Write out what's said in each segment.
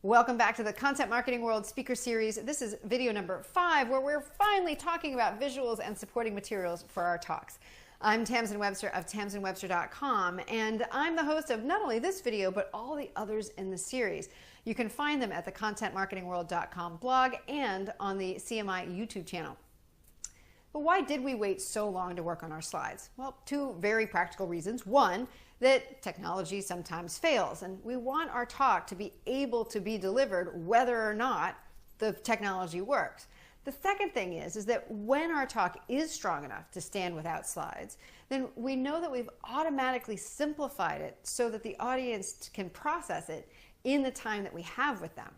Welcome back to the Content Marketing World Speaker Series. This is video number 5, where we're finally talking about visuals and supporting materials for our talks. I'm Tamsen Webster of tamsenwebster.com, and I'm the host of not only this video, but all the others in the series. You can find them at the contentmarketingworld.com blog and on the CMI YouTube channel. But why did we wait so long to work on our slides? Well, 2 very practical reasons. One, that technology sometimes fails, and we want our talk to be able to be delivered whether or not the technology works. The second thing is that when our talk is strong enough to stand without slides, then we know that we've automatically simplified it so that the audience can process it in the time that we have with them.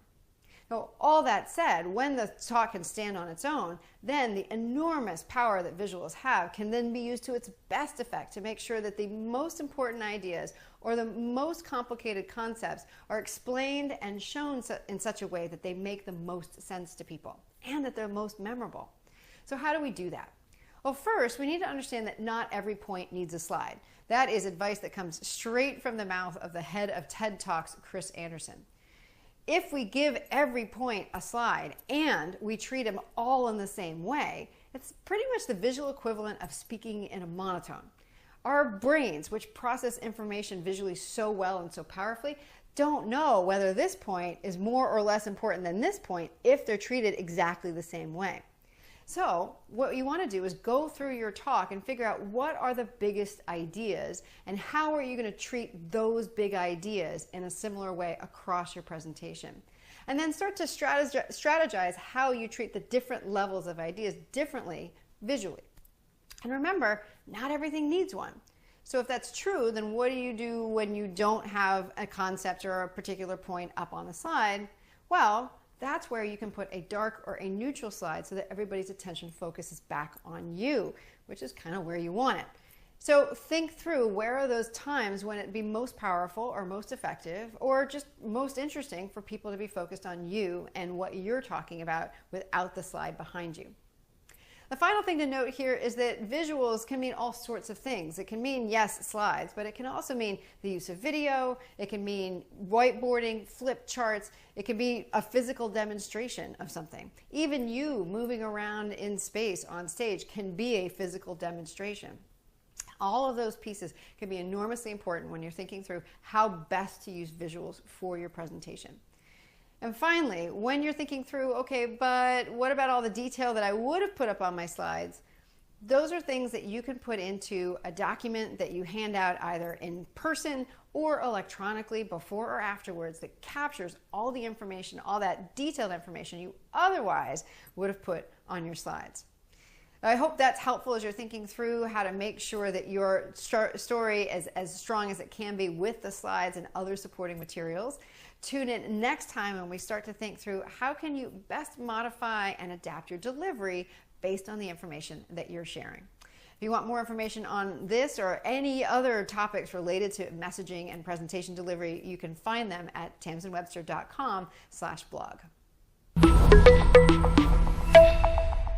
Now, all that said, when the talk can stand on its own, then the enormous power that visuals have can then be used to its best effect to make sure that the most important ideas or the most complicated concepts are explained and shown in such a way that they make the most sense to people and that they're most memorable. So how do we do that? Well, first, we need to understand that not every point needs a slide. That is advice that comes straight from the mouth of the head of TED Talks, Chris Anderson. If we give every point a slide and we treat them all in the same way, it's pretty much the visual equivalent of speaking in a monotone. Our brains, which process information visually so well and so powerfully, don't know whether this point is more or less important than this point if they're treated exactly the same way. So what you want to do is go through your talk and figure out what are the biggest ideas and how are you going to treat those big ideas in a similar way across your presentation. And then start to strategize how you treat the different levels of ideas differently visually. And remember, not everything needs one. So if that's true, then what do you do when you don't have a concept or a particular point up on the slide? Well, that's where you can put a dark or a neutral slide so that everybody's attention focuses back on you, which is kind of where you want it. So think through where are those times when it'd be most powerful or most effective or just most interesting for people to be focused on you and what you're talking about without the slide behind you. The final thing to note here is that visuals can mean all sorts of things. It can mean, yes, slides, but it can also mean the use of video. It can mean whiteboarding, flip charts. It can be a physical demonstration of something. Even you moving around in space on stage can be a physical demonstration. All of those pieces can be enormously important when you're thinking through how best to use visuals for your presentation. And finally, when you're thinking through, okay, but what about all the detail that I would have put up on my slides? Those are things that you can put into a document that you hand out either in person or electronically before or afterwards that captures all the information, all that detailed information you otherwise would have put on your slides. I hope that's helpful as you're thinking through how to make sure that your story is as strong as it can be with the slides and other supporting materials. Tune in next time when we start to think through how can you best modify and adapt your delivery based on the information that you're sharing. If you want more information on this or any other topics related to messaging and presentation delivery, you can find them at tamsenwebster.com/blog.